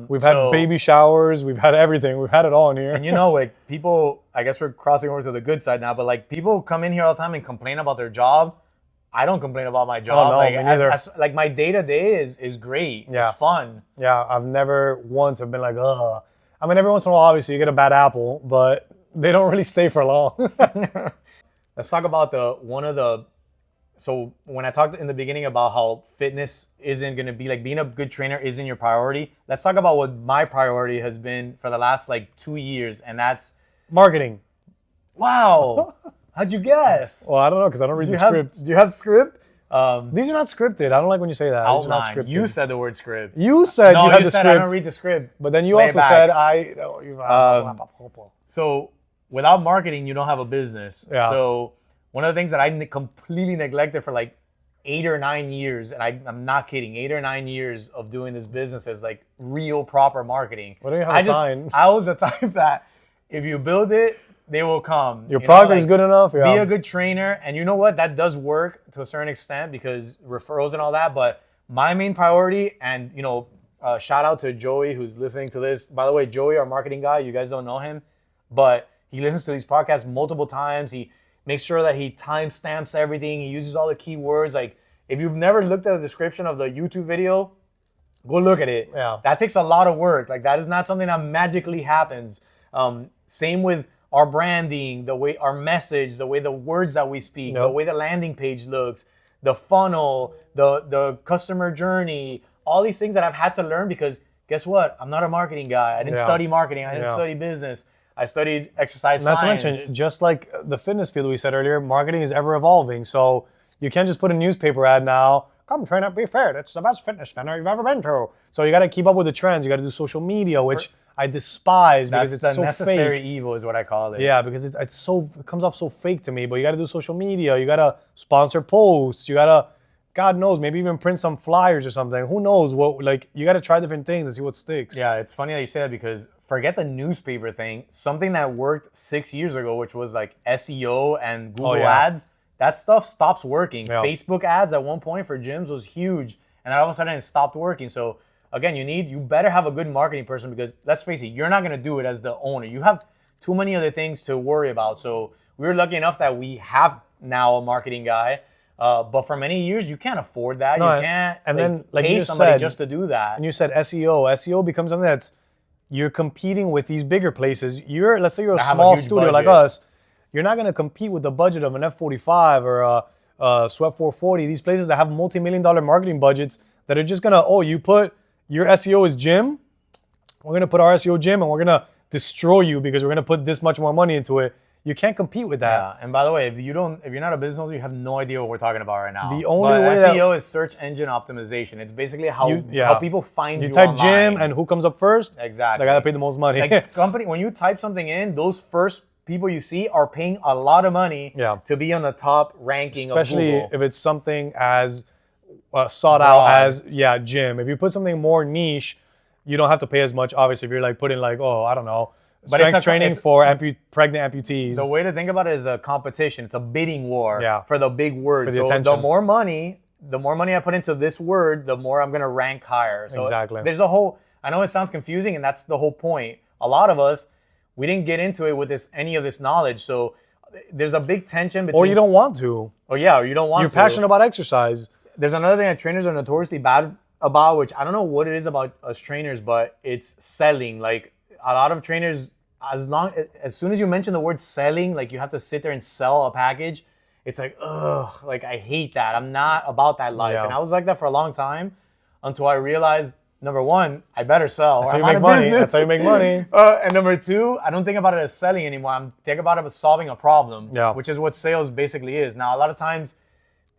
we've had baby showers. We've had everything. We've had it all in here. And you know, like people, I guess we're crossing over to the good side now, but like people come in here all the time and complain about their job. I don't complain about my job. no, like, me neither. like my day to day is great. Yeah. It's fun. Yeah, I've never once have been like, ugh. I mean, every once in a while, obviously, you get a bad apple, but they don't really stay for long. Let's talk about so when I talked in the beginning about how fitness isn't going to be like being a good trainer isn't your priority. Let's talk about what my priority has been for the last like 2 years. And that's, Marketing. wow, how'd you guess? Well, I don't know because I don't read do the you have, scripts. do you have script? These are not scripted. I don't like when you say that. These are not Outline. scripted. You said the word script. You said No, you had you the said script. I don't read the script. But then you Lay it also back. said I. No, you, So without marketing, you don't have a business. Yeah. So one of the things that I completely neglected for like 8 or 9 years, and I'm not kidding, 8 or 9 years of doing this business is like real proper marketing. Why don't you have a sign? I was the type that if you build it, they will come. Your You know, product is like, good enough. Yeah. Be a good trainer, and you know what? That does work to a certain extent because referrals and all that. But my main priority, and you know, shout out to Joey who's listening to this. By the way, Joey, our marketing guy, you guys don't know him, but he listens to these podcasts multiple times. He makes sure that he timestamps everything. He uses all the keywords. Like if you've never looked at the description of the YouTube video, go look at it. Yeah. That takes a lot of work. Like that is not something that magically happens. Same with our branding, the way our message, the way the words that we speak, the way the landing page looks, the funnel, the customer journey, all these things that I've had to learn because guess what? I'm not a marketing guy. I didn't study marketing. I didn't study business. I studied exercise science. Not to mention, just like the fitness field we said earlier, marketing is ever evolving. So you can't just put a newspaper ad now. Come train at Be Fair. It's the best fitness center you've ever been to. So you got to keep up with the trends. You got to do social media, which I despise because it's the so necessary fake. evil is what I call it. Yeah, because it comes off so fake to me. But you got to do social media. You got to sponsor posts. You got to, God knows, maybe even print some flyers or something. Who knows what? Like you got to try different things and see what sticks. Yeah, it's funny that you say that because forget the newspaper thing. Something that worked 6 years ago, which was like SEO and Google ads, that stuff stops working. Yeah. Facebook ads at one point for gyms was huge, and then all of a sudden it stopped working. So again, you better have a good marketing person because let's face it, you're not gonna do it as the owner. You have too many other things to worry about. So we're lucky enough that we have now a marketing guy. But for many years, you can't afford that. No, you can't and then, like pay you somebody said, just to do that. And you said SEO. SEO becomes something that's you're competing with these bigger places. Let's say you're a small studio like us. You're not going to compete with the budget of an F45 or a Sweat 440. These places that have multi-million-dollar marketing budgets that are just going to, you put your SEO is gym. We're going to put our SEO gym and we're going to destroy you because we're going to put this much more money into it. You can't compete with that. Yeah, and by the way, if you're not a business owner, you have no idea what we're talking about right now. The only way SEO is search engine optimization. It's basically how people find you. You type online. gym and who comes up first? Exactly. They gotta pay the most money. Like company, when you type something in, those first people you see are paying a lot of money to be on the top ranking Especially of Google. if it's something as sought out as gym. If you put something more niche, you don't have to pay as much. Obviously, if you're like putting like I don't know. But strength training for pregnant amputees. The way to think about it is a competition. It's a bidding war for the big word. For the so attention. the more money I put into this word, the more I'm going to rank higher. So exactly. There's I know it sounds confusing, and that's the whole point. A lot of us, we didn't get into it with any of this knowledge. So there's a big tension between... Or you don't want to. Or you don't want to. You're passionate about exercise. There's another thing that trainers are notoriously bad about, which I don't know what it is about us trainers, but it's selling. Like, a lot of trainers, as soon as you mention the word selling, like you have to sit there and sell a package, it's like, ugh, like I hate that. I'm not about that life. And I was like that for a long time until I realized, number one, I better sell. That's how you make money. That's how you make money. And number two, I don't think about it as selling anymore. I'm thinking about it as solving a problem, which is what sales basically is. Now, a lot of times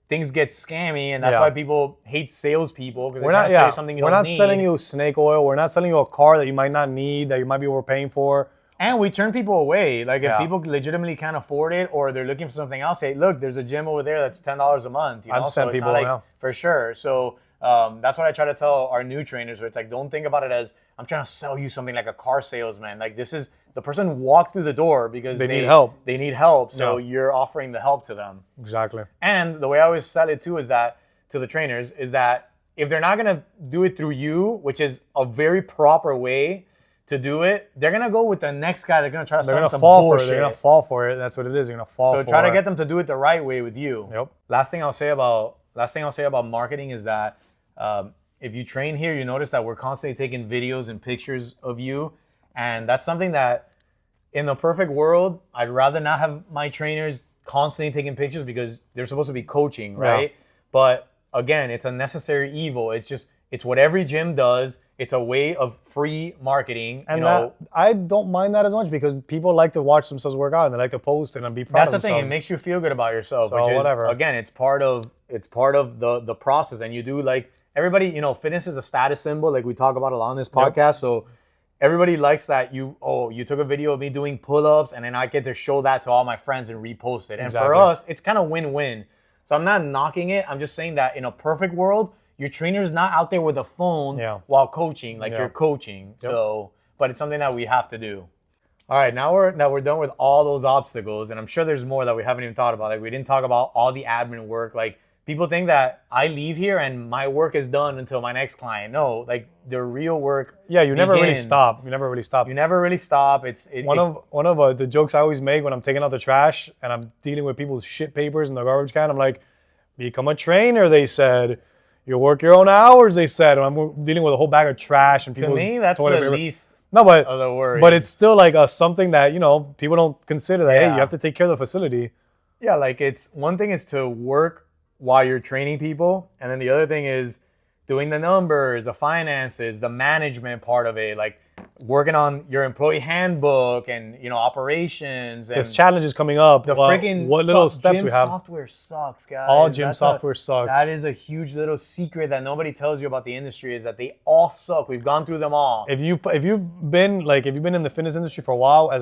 things get scammy, and that's why people hate salespeople because they're trying to sell you something you don't need. We're not selling you snake oil. We're not selling you a car that you might not need, that you might be overpaying for. And we turn people away. Like if people legitimately can't afford it or they're looking for something else, hey, look, there's a gym over there that's $10 a month. You know? I've sent people now. For sure. So that's what I try to tell our new trainers. Where it's like, don't think about it as I'm trying to sell you something like a car salesman. Like this is the person walked through the door because they need help. They need help. So you're offering the help to them. Exactly. And the way I always sell it too is that to the trainers is that if they're not gonna do it through you, which is a very proper way to do it, they're gonna go with the next guy. They're gonna try to sell some bullshit. They're gonna fall for it. That's what it is. They're gonna fall for it. So try to get them to do it the right way with you. Yep. Last thing I'll say about marketing is that if you train here, you notice that we're constantly taking videos and pictures of you, and that's something that in the perfect world, I'd rather not have my trainers constantly taking pictures because they're supposed to be coaching, right? Yeah. But again, it's a necessary evil. It's what every gym does. It's a way of free marketing. And I don't mind that as much because people like to watch themselves work out and they like to post and be proud of themselves. That's the thing. It makes you feel good about yourself. So which is, whatever. Again, it's part of the process. And you do like everybody. Fitness is a status symbol, like we talk about a lot on this podcast. Yep. So everybody likes that you took a video of me doing pull-ups and then I get to show that to all my friends and repost it. And for us, it's kind of win-win. So I'm not knocking it. I'm just saying that in a perfect world, your trainer's not out there with a phone while coaching, like you're coaching. Yep. So, but it's something that we have to do. All right, now we're done with all those obstacles, and I'm sure there's more that we haven't even thought about. Like we didn't talk about all the admin work. Like people think that I leave here and my work is done until my next client. No, like the real work. Yeah, you never really stop. You never really stop. One of the jokes I always make when I'm taking out the trash and I'm dealing with people's shit papers in the garbage can. I'm like, become a trainer, they said. You work your own hours, they said. And I'm dealing with a whole bag of trash and people's to me, that's the least No, but of the worries. but it's still like something that, you know, people don't consider that, hey, Yeah. you have to take care of the facility. Yeah, like it's one thing is to work while you're training people, and then the other thing is doing the numbers, the finances, the management part of it, like working on your employee handbook and, you know, operations and There's challenges coming up. the what freaking little steps gym we have. software sucks, guys. All gym That's software sucks. That is a huge little secret that nobody tells you about the industry is that they all suck. We've gone through them all. If you've been in the fitness industry for a while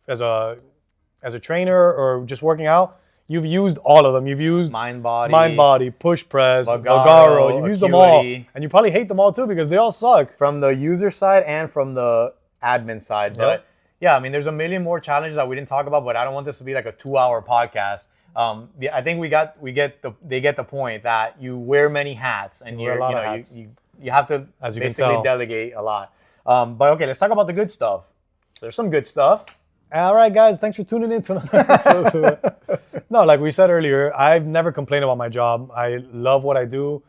as a trainer or just working out, you've used all of them. You've used Mind body, push press, Vagaro, Vagaro. You've used them all, Acuity. and you probably hate them all too because they all suck. from the user side and from the admin side. But yeah, I mean, there's a million more challenges that we didn't talk about, but I don't want this to be like a 2-hour podcast. I think they get the point that you wear many hats and wear a lot of hats. you have to As you can basically tell. delegate a lot. But okay, let's talk about the good stuff. There's some good stuff. All right, guys, thanks for tuning in to another episode. No, like we said earlier, I've never complained about my job. I love what I do.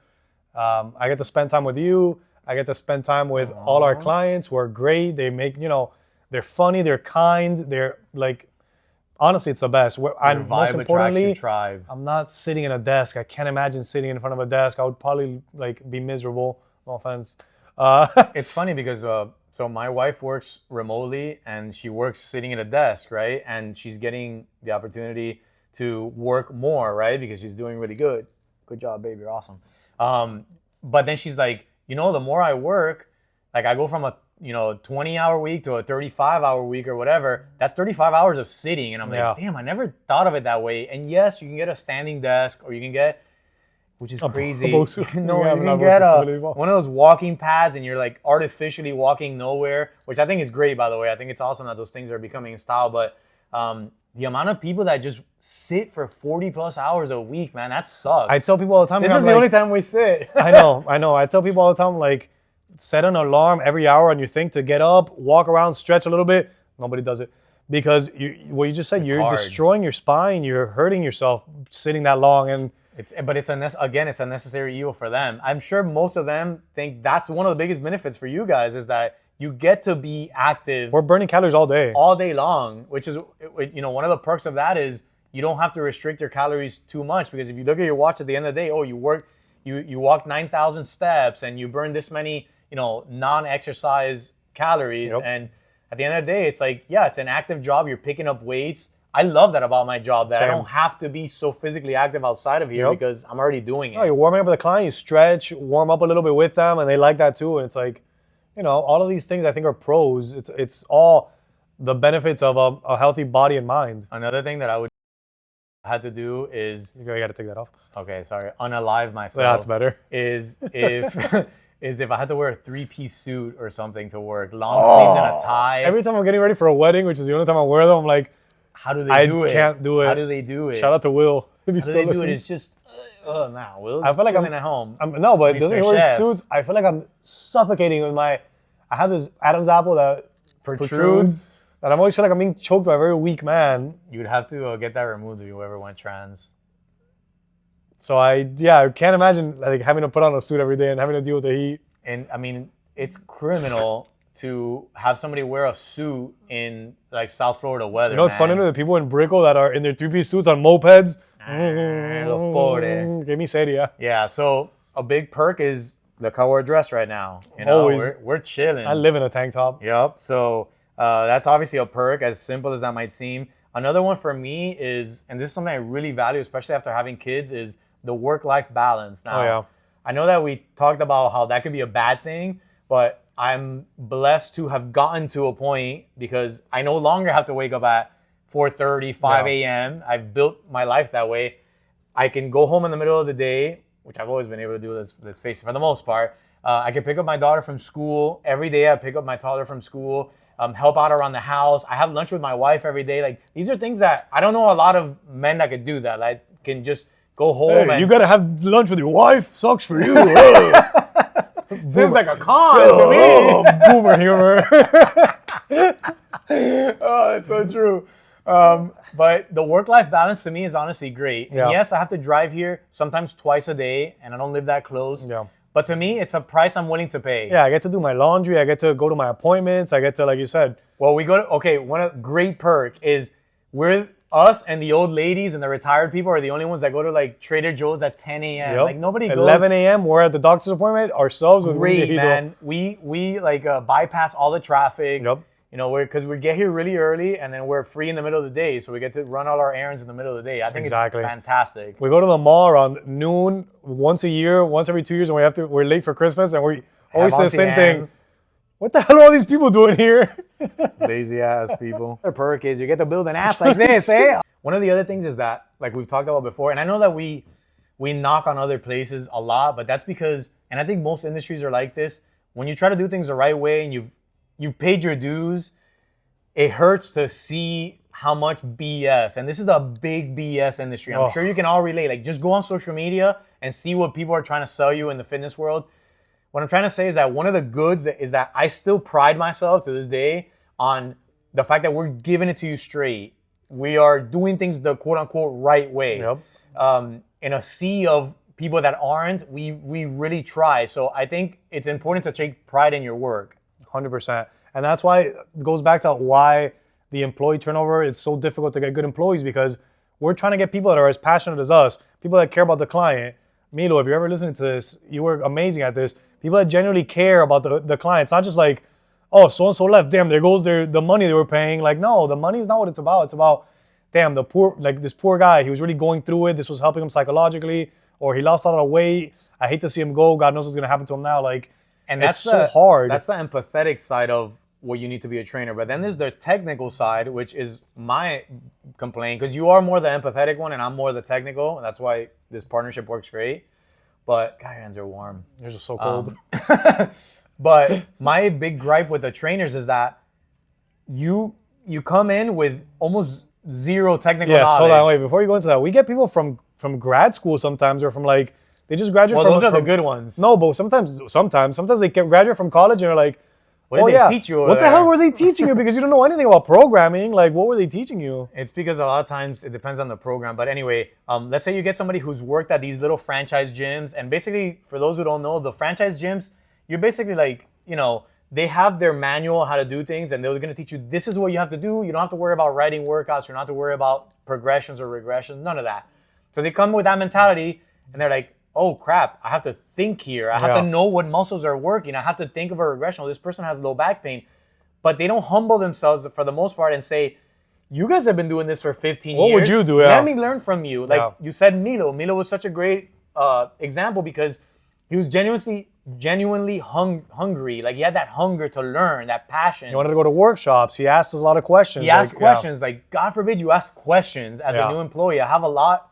I get to spend time with you. I get to spend time with all our clients who are great. They make, you know, they're funny, they're kind, they're like, honestly, it's the best. And most Vibe attracts importantly, your tribe. I'm not sitting in a desk. I can't imagine sitting in front of a desk. I would probably like be miserable. No offense. It's funny because so my wife works remotely and she works sitting at a desk, right? And she's getting the opportunity to work more, right? Because she's doing really good. Good job, babe. You're awesome. But then she's like, you know, the more I work, like I go from a 20-hour week to a 35-hour week or whatever. That's 35 hours of sitting, and I'm like, damn, I never thought of it that way. And yes, you can get a standing desk, or you can get, which is crazy. No, you can get one of those walking pads, and you're like artificially walking nowhere, which I think is great, by the way. I think it's awesome that those things are becoming in style. But the amount of people that just sit for 40 plus hours a week, man, that sucks. I tell people all the time. This is the only time we sit. I know. I tell people all the time, like, set an alarm every hour on your thing to get up, walk around, stretch a little bit. Nobody does it because what you just said, you're hard. destroying your spine. You're hurting yourself sitting that long, and it's a necessary evil for them. I'm sure most of them think that's one of the biggest benefits for you guys is that you get to be active. We're burning calories all day long, which is, one of the perks of that is you don't have to restrict your calories too much because if you look at your watch at the end of the day, you walked 9,000 steps and you burned this many, non-exercise calories. Yep. And at the end of the day, it's like, yeah, it's an active job. You're picking up weights. I love that about my job, that Same. I don't have to be so physically active outside of here because I'm already doing it. you're warming up with the client, you stretch, warm up a little bit with them, and they like that too. And it's like, all of these things I think are pros. It's all the benefits of a healthy body and mind. Another thing that I would had to do is, You got to take that off. okay, sorry, unalive myself. That's better. Is if I had to wear a 3-piece suit or something to work, long sleeves and a tie. Every time I'm getting ready for a wedding, which is the only time I wear them, I'm like, How do they do it? I can't do it. How do they do it? Shout out to Will. If How do they do it? It's just, nah, Will's I feel like chilling at home. No, but Mr. doesn't he wear Chef. suits? I feel like I'm suffocating with I have this Adam's apple that protrudes, and I'm always feel like I'm being choked by a very weak man. You'd have to get that removed if you ever went trans. So I can't imagine like having to put on a suit every day and having to deal with the heat. And I mean, it's criminal to have somebody wear a suit in like South Florida weather. It's funny to the people in Brickell that are in their 3-piece suits on mopeds. Los pobres. Que miseria. Yeah, so a big perk is look how we're dressed right now. Always. We're chilling. I live in a tank top. Yep. So that's obviously a perk, as simple as that might seem. Another one for me is, and this is something I really value, especially after having kids, is the work-life balance. Now, I know that we talked about how that could be a bad thing, but I'm blessed to have gotten to a point because I no longer have to wake up at 4:30, 5 a.m. I've built my life that way. I can go home in the middle of the day, which I've always been able to do, let's face it, for the most part. I can pick up my daughter from school. Every day I pick up my toddler from school, help out around the house. I have lunch with my wife every day. Like, these are things that I don't know a lot of men that could do that. Like, can just go home Hey, and... you gotta have lunch with your wife? Sucks for you. Seems like a con to me. Boomer humor. Oh, it's so true. But the work-life balance to me is honestly great. And Yeah. yes, I have to drive here sometimes twice a day, and I don't live that close. Yeah. But to me, it's a price I'm willing to pay. Yeah, I get to do my laundry. I get to go to my appointments. I get to, like you said. Well, we go to, okay, one great perk is us and the old ladies and the retired people are the only ones that go to like Trader Joe's at 10 a.m. Yep. Like nobody goes. 11 a.m. We're at the doctor's appointment ourselves with Great, man. We like bypass all the traffic. Yep. You know, because we get here really early and then we're free in the middle of the day. So we get to run all our errands in the middle of the day. I think it's fantastic. We go to the mall around noon once a year, once every 2 years, and we're late for Christmas and we always say the same thing. What the hell are all these people doing here? Lazy ass people. The perk is you get to build an ass like this, eh? One of the other things is that, like we've talked about before, and I know that we knock on other places a lot, but that's because, and I think most industries are like this, when you try to do things the right way and you've paid your dues, it hurts to see how much BS, and this is a big BS industry. I'm sure you can all relate. Like, just go on social media and see what people are trying to sell you in the fitness world. What I'm trying to say is that one of the goods is that I still pride myself to this day on the fact that we're giving it to you straight. We are doing things the quote-unquote right way. Yep. In a sea of people that aren't, we really try. So I think it's important to take pride in your work. 100%. And that's why it goes back to why the employee turnover is so difficult to get good employees, because we're trying to get people that are as passionate as us, people that care about the client. Milo, if you're ever listening to this, you were amazing at this. People that genuinely care about the clients, not just like, oh, so-and-so left, damn, there goes the money they were paying. Like, no, the money is not what it's about. It's about, damn, this poor guy, he was really going through it. This was helping him psychologically, or he lost a lot of weight. I hate to see him go. God knows what's going to happen to him now. Like, and that's so hard. That's the empathetic side of what you need to be a trainer. But then there's the technical side, which is my complaint, because you are more the empathetic one and I'm more the technical. And that's why this partnership works great. But God, your hands are warm. Yours are so cold. But my big gripe with the trainers is that you come in with almost zero technical knowledge. Yes, hold on, wait. Before you go into that, we get people from grad school sometimes, or from like, they just graduate from... Well, those are the good ones. No, but sometimes they graduate from college and are like, what did they teach you over What the there? hell were they teaching you? Because you don't know anything about programming. Like, what were they teaching you? It's because a lot of times it depends on the program. But anyway, let's say you get somebody who's worked at these little franchise gyms. And basically, for those who don't know, the franchise gyms, you're basically like, you know, they have their manual how to do things. And they're going to teach you, this is what you have to do. You don't have to worry about writing workouts. You don't have to worry about progressions or regressions. None of that. So they come with that mentality. And they're like, oh crap, I have to think here. I have to know what muscles are working. I have to think of a regression. Oh, this person has low back pain. But they don't humble themselves for the most part and say, you guys have been doing this for 15 years. What would you do? Let me learn from you. Like you said, Milo. Milo was such a great example because he was genuinely hungry. Like he had that hunger to learn, that passion. He wanted to go to workshops. He asked us a lot of questions. He asked questions. Like, God forbid you ask questions as a new employee. I have a lot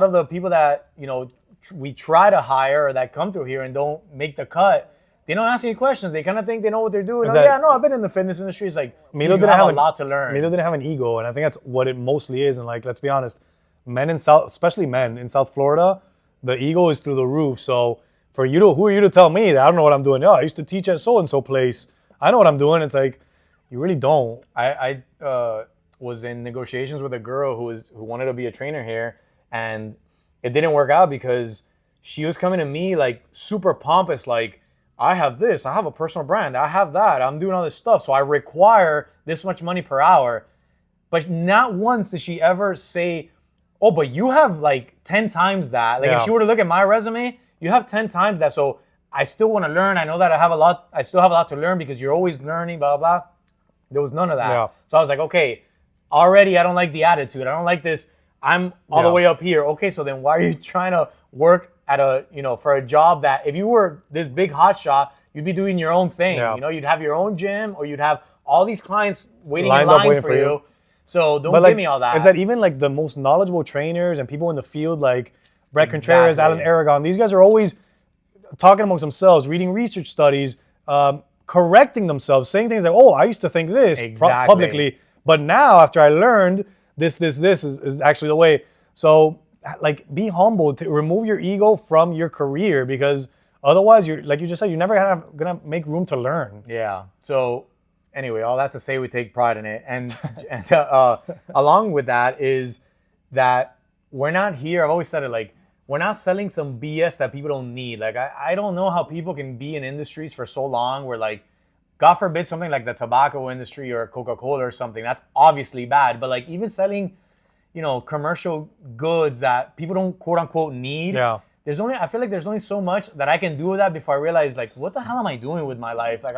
of the people that, you know, we try to hire or that come through here and don't make the cut. They don't ask any questions. They kind of think they know what they're doing. I've been in the fitness industry. It's like, Milo didn't have a lot to learn. Milo didn't have an ego, and I think that's what it mostly is. And like, let's be honest, especially men in South Florida, the ego is through the roof. So who are you to tell me that I don't know what I'm doing? I used to teach at so-and-so place. I know what I'm doing. It's like, you really don't. I was in negotiations with a girl who wanted to be a trainer here, and it didn't work out because she was coming to me like super pompous, like, I have this, I have a personal brand, I have that, I'm doing all this stuff, so I require this much money per hour. But not once did she ever say, oh, but you have like 10 times that. Like if she were to look at my resume, you have 10 times that. So I still want to learn. I know that I still have a lot to learn because you're always learning, blah, blah. There was none of that. Yeah. So I was like, okay, already I don't like the attitude. I don't like this. I'm all the way up here. Okay, so then why are you trying to work at for a job that if you were this big hotshot, you'd be doing your own thing. Yeah. You know, you'd have your own gym or you'd have all these clients waiting in line for you. So don't give me all that. Is that even like the most knowledgeable trainers and people in the field like Brett Contreras, Alan Aragon, these guys are always talking amongst themselves, reading research studies, correcting themselves, saying things like, oh, I used to think this publicly, but now after I learned this is actually the way. So like be humble, to remove your ego from your career, because otherwise you're, like you just said, you're never gonna make room to learn. Yeah. So anyway, all that to say, we take pride in it. And along with that is that we're not here. I've always said it, like, we're not selling some BS that people don't need. Like, I don't know how people can be in industries for so long where, like, God forbid, something like the tobacco industry or Coca-Cola or something, that's obviously bad. But, like, even selling, commercial goods that people don't quote unquote need. Yeah. I feel like there's only so much that I can do with that before I realize, like, what the hell am I doing with my life? Like,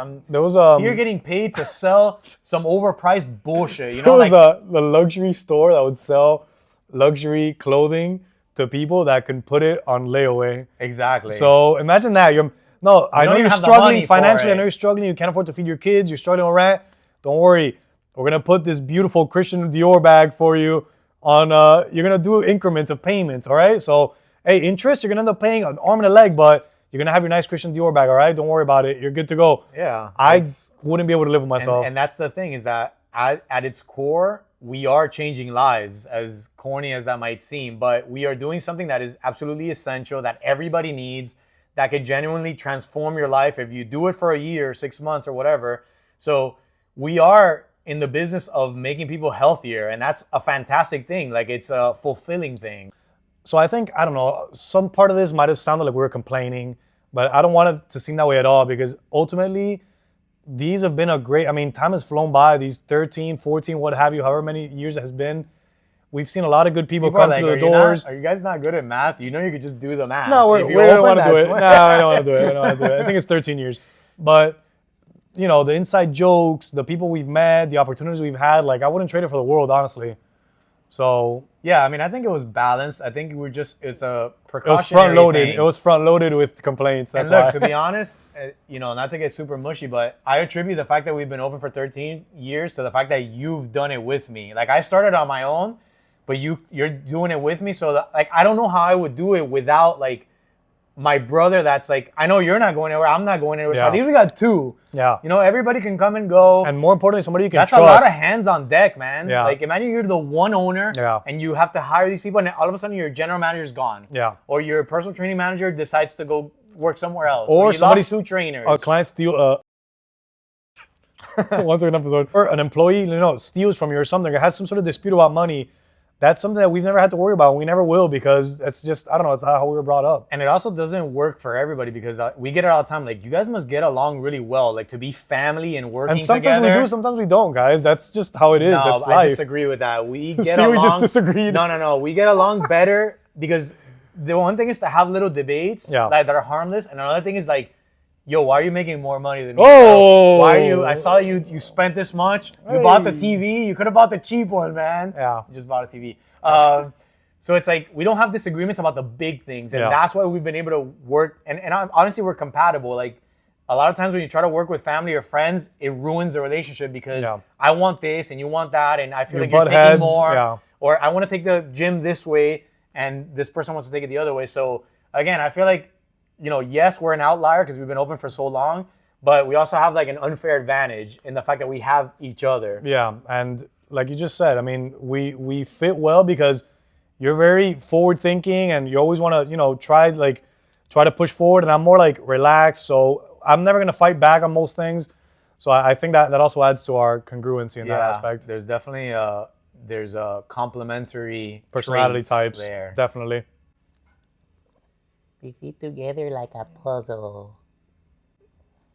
you're getting paid to sell some overpriced bullshit. There was the luxury store that would sell luxury clothing to people that can put it on layaway. Exactly. So imagine that. I know you're struggling financially. I know you're struggling. You can't afford to feed your kids. You're struggling with rent. Don't worry. We're going to put this beautiful Christian Dior bag for you on, you're going to do increments of payments, all right? So, hey, interest, you're going to end up paying an arm and a leg, but you're going to have your nice Christian Dior bag, all right? Don't worry about it. You're good to go. Yeah. I wouldn't be able to live with myself. And that's the thing is that at its core, we are changing lives, as corny as that might seem, but we are doing something that is absolutely essential, that everybody needs, that could genuinely transform your life if you do it for a year, 6 months, or whatever. So we are in the business of making people healthier, and that's a fantastic thing. Like, it's a fulfilling thing. So I think, I don't know, some part of this might have sounded like we were complaining, but I don't want it to seem that way at all, because ultimately, these have been time has flown by, these 13, 14, what have you, however many years it has been. We've seen a lot of good people come through the doors. Are you guys not good at math? You could just do the math. No, we don't want to do it. No, I don't want to do it. I think it's 13 years. But, the inside jokes, the people we've met, the opportunities we've had, like, I wouldn't trade it for the world, honestly. So yeah, I think it was balanced. I think it's a precautionary thing. It was front-loaded with complaints. That's and look, why. to be honest, not to get super mushy, but I attribute the fact that we've been open for 13 years to the fact that you've done it with me. Like, I started on my own, but you're doing it with me. So that, like, I don't know how I would do it without, like, my brother that's like, I know you're not going anywhere, I'm not going anywhere. So at least we got two. Yeah. Everybody can come and go. And more importantly, somebody you can trust. That's a lot of hands on deck, man. Yeah. Like, imagine you're the one owner and you have to hire these people, and all of a sudden your general manager's gone. Yeah. Or your personal training manager decides to go work somewhere else. Or somebody lost 2 trainers. A client steal once an episode. Or an employee, steals from you or something, or has some sort of dispute about money. That's something that we've never had to worry about. We never will, because it's just, I don't know, it's not how we were brought up. And it also doesn't work for everybody, because we get it all the time. Like, you guys must get along really well, like, to be family and working together. And sometimes we do, sometimes we don't, guys. That's just how it is. No, it's I life. disagree with that. We get along. We just disagreed. No. We get along better because the one thing is to have little debates that are harmless. And another thing is, like, yo, why are you making more money than me? Oh! Why are you? I saw that you spent this much. You bought the TV. You could have bought the cheap one, man. Yeah. You just bought a TV. So it's like, we don't have disagreements about the big things. And that's why we've been able to work. And honestly, we're compatible. Like, a lot of times when you try to work with family or friends, it ruins the relationship, because I want this and you want that. And I feel like you're taking more. Yeah. Or I want to take the gym this way and this person wants to take it the other way. So again, I feel like, yes, we're an outlier because we've been open for so long, but we also have, like, an unfair advantage in the fact that we have each other. Yeah, and like you just said, we fit well because you're very forward thinking and you always want to, try to push forward, and I'm more like relaxed, so I'm never going to fight back on most things. So I think that also adds to our congruency in that aspect. There's definitely there's a complementary personality types there. Definitely. We fit together like a puzzle.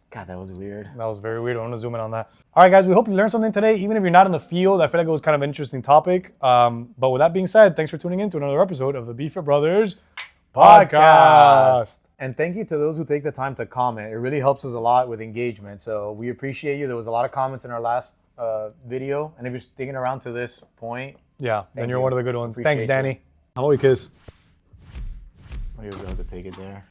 God, that was weird. That was very weird. I want to zoom in on that. All right, guys, we hope you learned something today. Even if you're not in the field, I feel like it was kind of an interesting topic. But with that being said, thanks for tuning in to another episode of the Be Fit Brothers podcast. And thank you to those who take the time to comment. It really helps us a lot with engagement. So we appreciate you. There was a lot of comments in our last video. And if you're sticking around to this point, then you're one of the good ones. Appreciate Thanks, Danny. How about we kiss? You'll have to take it there.